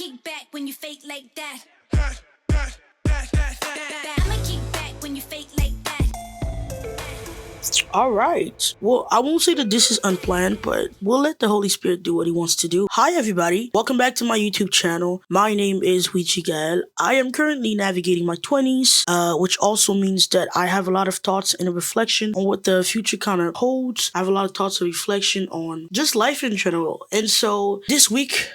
kick back when you fake like that. I'ma kick back when you fake like that. All right. Well, I won't say that this is unplanned, but we'll let the Holy Spirit do what he wants to do. Hi, everybody. Welcome back to my YouTube channel. My name is Widj-Gaëlle. I am currently navigating my 20s, which also means that I have a lot of thoughts and a reflection on what the future kind of holds. I have a lot of thoughts and reflection on just life in general. And so this week,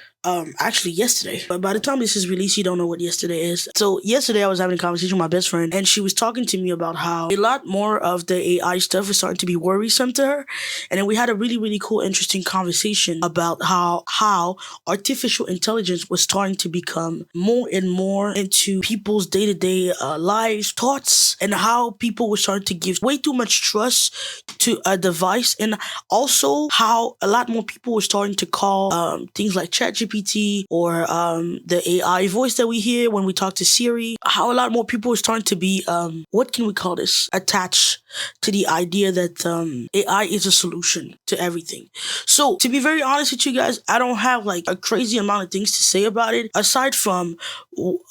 actually yesterday, but by the time this is released, you don't know what yesterday is. So yesterday I was having a conversation with my best friend, and she was talking to me about how a lot more of the AI stuff is starting to be worrisome to her. And then we had a really, really cool, interesting conversation about how artificial intelligence was starting to become more and more into people's day-to-day lives, thoughts, and how people were starting to give way too much trust to a device, and also how a lot more people were starting to call things like ChatGPT or the AI voice that we hear when we talk to Siri, how a lot more people are starting to be, what can we call this, attached to the idea that AI is a solution to everything. So to be very honest with you guys, I don't have like a crazy amount of things to say about it, aside from,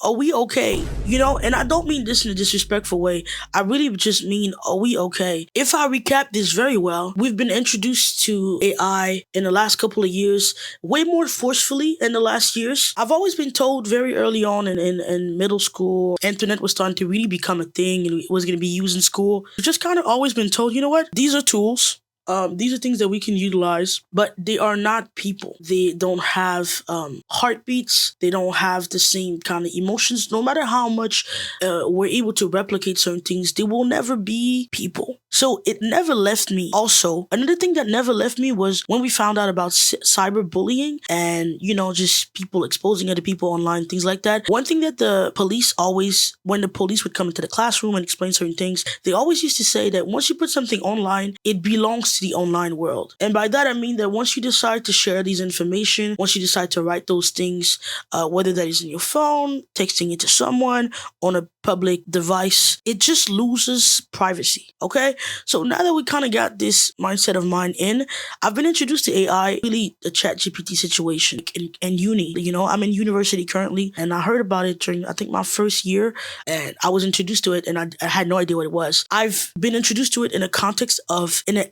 are we okay? You know, and I don't mean this in a disrespectful way. I really just mean, are we okay? If I recap this very well, we've been introduced to AI in the last couple of years, way more forcefully in the last years. I've always been told very early on in middle school, internet was starting to really become a thing and it was going to be used in school. I've just kind of always been told, you know what? These are tools. These are things that we can utilize, but they are not people. They don't have heartbeats. They don't have the same kind of emotions. No matter how much we're able to replicate certain things, they will never be people. So it never left me. Also, another thing that never left me was when we found out about cyberbullying and, you know, just people exposing other people online, things like that. One thing that the police always, when the police would come into the classroom and explain certain things, they always used to say that once you put something online, it belongs to the online world. And by that, I mean that once you decide to share these information, once you decide to write those things, whether that is in your phone, texting it to someone, on a public device, it just loses privacy, okay? So now that we kind of got this mindset of mine in, I've been introduced to AI, really the ChatGPT situation in uni. You know, I'm in university currently, and I heard about it during, I think, my first year, and I was introduced to it, and I had no idea what it was. I've been introduced to it in an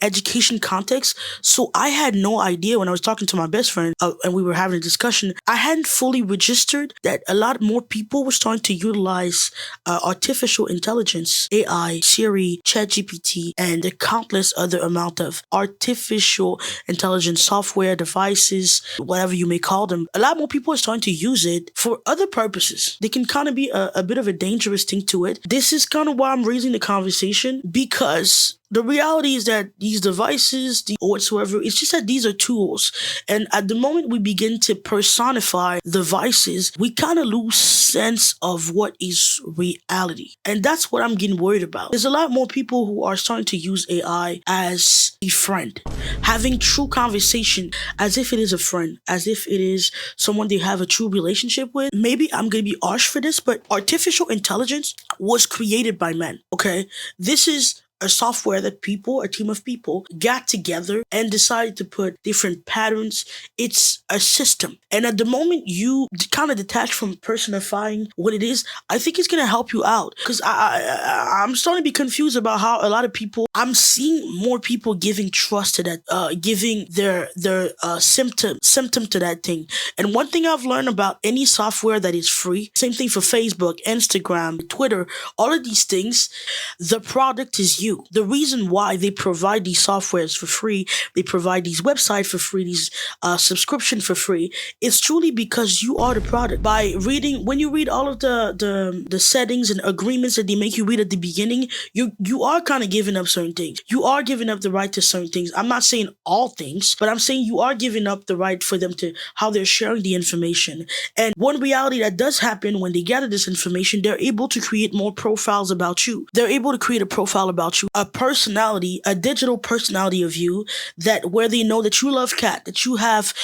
education context, so I had no idea when I was talking to my best friend, and we were having a discussion, I hadn't fully registered that a lot more people were starting to utilize artificial intelligence, AI, Siri, ChatGPT, and the countless other amount of artificial intelligence software, devices, whatever you may call them. A lot more people are starting to use it for other purposes. They can kind of be a bit of a dangerous thing to it. This is kind of why I'm raising the conversation, because the reality is that these devices, or whatsoever, it's just that these are tools. And at the moment we begin to personify devices, we kind of lose sense of what is reality. And that's what I'm getting worried about. There's a lot more people who are starting to use AI as a friend, having true conversation as if it is a friend, as if it is someone they have a true relationship with. Maybe I'm going to be harsh for this, but artificial intelligence was created by men, okay? This is a software that a team of people got together and decided to put different patterns. It's a system. And at the moment you kind of detach from personifying what it is, I think it's going to help you out. Because I'm starting to be confused about how a lot of people, I'm seeing more people giving trust to that, giving their symptom to that thing. And one thing I've learned about any software that is free, same thing for Facebook, Instagram, Twitter, all of these things, the product is you. The reason why they provide these softwares for free, they provide these websites for free, these subscription for free, it's truly because you are the product. By reading, when you read all of the settings and agreements that they make you read at the beginning, you are kind of giving up certain things. You are giving up the right to certain things. I'm not saying all things, but I'm saying you are giving up the right for them to how they're sharing the information. And one reality that does happen when they gather this information, they're able to create more profiles about you. They're able to create a profile about you a personality, a digital personality of you, that where they know that you love cat, that you have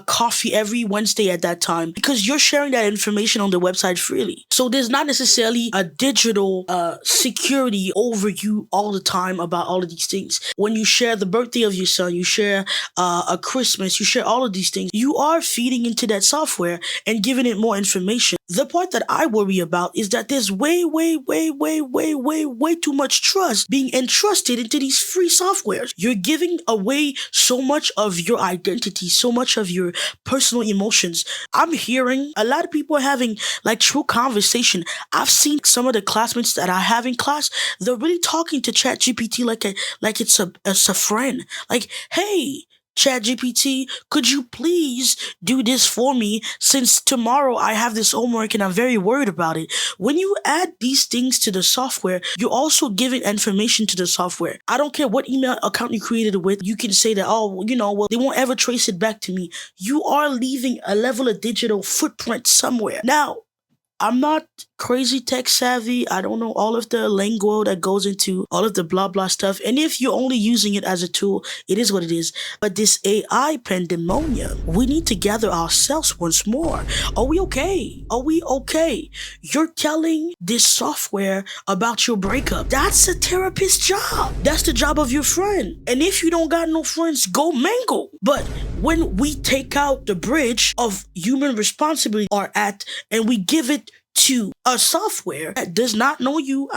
coffee every Wednesday at that time, because you're sharing that information on the website freely. So there's not necessarily a digital security over you all the time about all of these things. When you share the birthday of your son, you share a Christmas, you share all of these things, you are feeding into that software and giving it more information. The part that I worry about is that there's way too much trust being entrusted into these free softwares. You're giving away so much of your identity, so much of your personal emotions. I'm hearing a lot of people having like true conversation. I've seen some of the classmates that I have in class, they're really talking to ChatGPT like it's a friend. Like, hey, ChatGPT, could you please do this for me, since tomorrow I have this homework and I'm very worried about it. When you add these things to the software, you're also giving information to the software. I don't care what email account you created it with. You can say that, oh, well, they won't ever trace it back to me. You are leaving a level of digital footprint somewhere. Now, I'm not crazy tech savvy. I don't know all of the lingo that goes into all of the blah blah stuff. And if you're only using it as a tool, it is what it is. But this AI pandemonium, we need to gather ourselves once more. Are we okay? Are we okay? You're telling this software about your breakup. That's a therapist's job. That's the job of your friend. And if you don't got no friends, go mingle. But when we take out the bridge of human responsibility and we give it to a software that does not know you.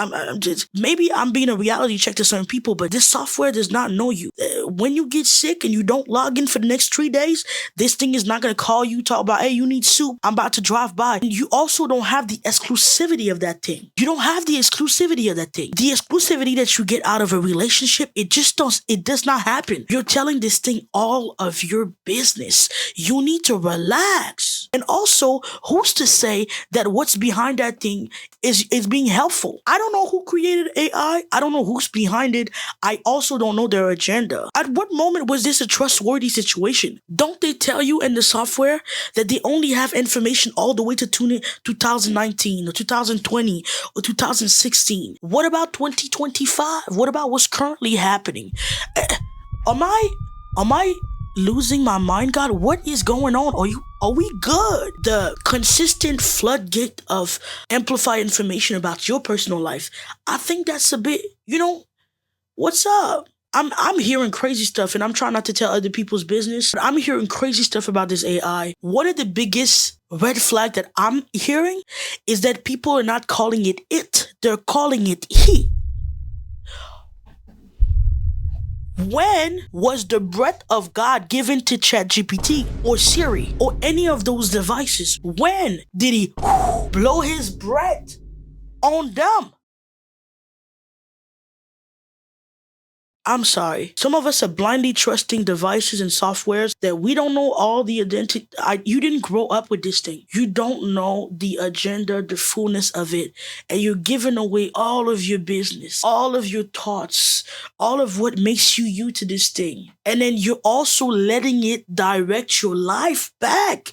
Maybe I'm being a reality check to certain people, but this software does not know you. When you get sick and you don't log in for the next 3 days, this thing is not going to call you, talk about, hey, you need soup, I'm about to drive by. And you also don't have the exclusivity of that thing. You don't have the exclusivity of that thing. The exclusivity that you get out of a relationship, it does not happen. You're telling this thing all of your business. You need to relax. And also, who's to say that what's behind that thing is being helpful? I don't know who created AI. I don't know who's behind it. I also don't know their agenda. At what moment was this a trustworthy situation? Don't they tell you in the software that they only have information all the way to 2019 or 2020 or 2016? What about 2025? What about what's currently happening? Am I losing my mind, God? What is going on? Are we good? The consistent floodgate of amplified information about your personal life, I think that's a bit, what's up? I'm hearing crazy stuff, and I'm trying not to tell other people's business, but I'm hearing crazy stuff about this AI. One of the biggest red flag that I'm hearing is that people are not calling it, they're calling it he. When was the breath of God given to ChatGPT or Siri or any of those devices? When did he blow his breath on them? I'm sorry. Some of us are blindly trusting devices and softwares that we don't know all the identity. You didn't grow up with this thing. You don't know the agenda, the fullness of it. And you're giving away all of your business, all of your thoughts, all of what makes you to this thing. And then you're also letting it direct your life back.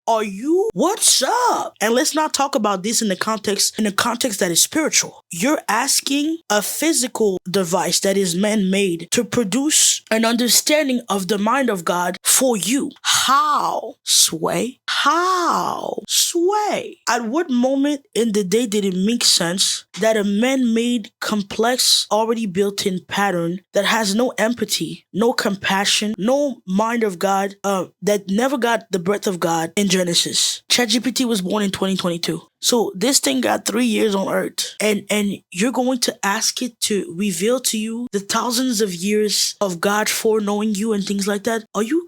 Are you? What's up? And let's not talk about this in the context that is spiritual. You're asking a physical device that is man-made to produce an understanding of the mind of God for you. How? Sway? How? Sway? At what moment in the day did it make sense that a man-made, complex, already built-in pattern that has no empathy, no compassion, no mind of God, that never got the breath of God in Genesis? ChatGPT was born in 2022. So this thing got 3 years on Earth, and you're going to ask it to reveal to you the thousands of years of God foreknowing you and things like that. Are you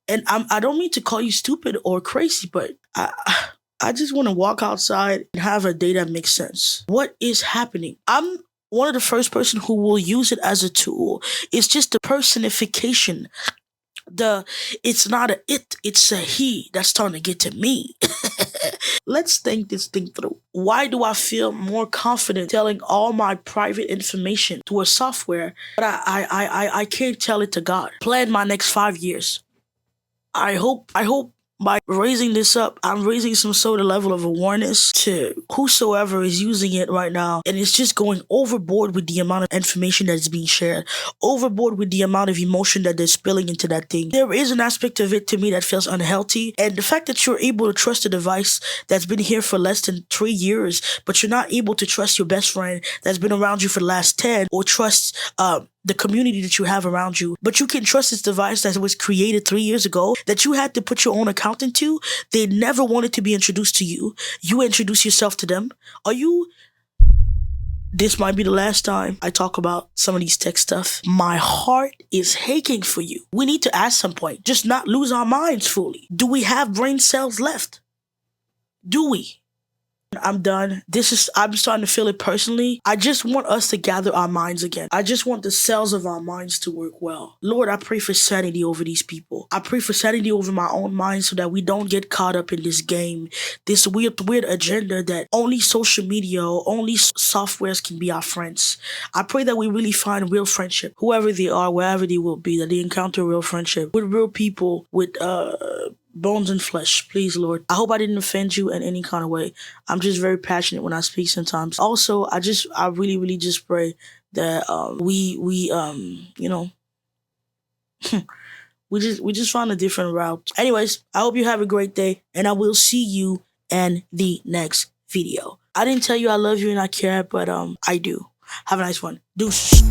and I don't mean to call you stupid or crazy, but I just want to walk outside and have a day that makes sense. What is happening? I'm one of the first person who will use it as a tool. It's just the personification. It's not it's a he that's starting to get to me. Let's think this thing through. Why do I feel more confident telling all my private information to a software, but I can't tell it to God? Plan my next 5 years. I hope By raising this up, I'm raising some sort of level of awareness to whosoever is using it right now, and it's just going overboard with the amount of information that's being shared, overboard with the amount of emotion that they're spilling into that thing. There is an aspect of it to me that feels unhealthy, and the fact that you're able to trust a device that's been here for less than 3 years, but you're not able to trust your best friend that's been around you for the last 10, or trust the community that you have around you, but you can trust this device that was created 3 years ago, that you had to put your own account into. They never wanted to be introduced to you. You introduce yourself to them. This might be the last time I talk about some of these tech stuff. My heart is aching for you. We need to at some point just not lose our minds fully. Do we have brain cells left? Do we? I'm done. I'm starting to feel it personally. I just want us to gather our minds again. I just want the cells of our minds to work well. Lord, I pray for sanity over these people. I pray for sanity over my own mind so that we don't get caught up in this game, this weird agenda that only social media or only softwares can be our friends. I pray that we really find real friendship, whoever they are, wherever they will be, that they encounter real friendship with real people, with bones and flesh, please, Lord. I hope I didn't offend you in any kind of way. I'm just very passionate when I speak sometimes. Also, I really, really just pray that we we just find a different route. Anyways, I hope you have a great day, and I will see you in the next video. I didn't tell you I love you and I care, but I do. Have a nice one. Deuces.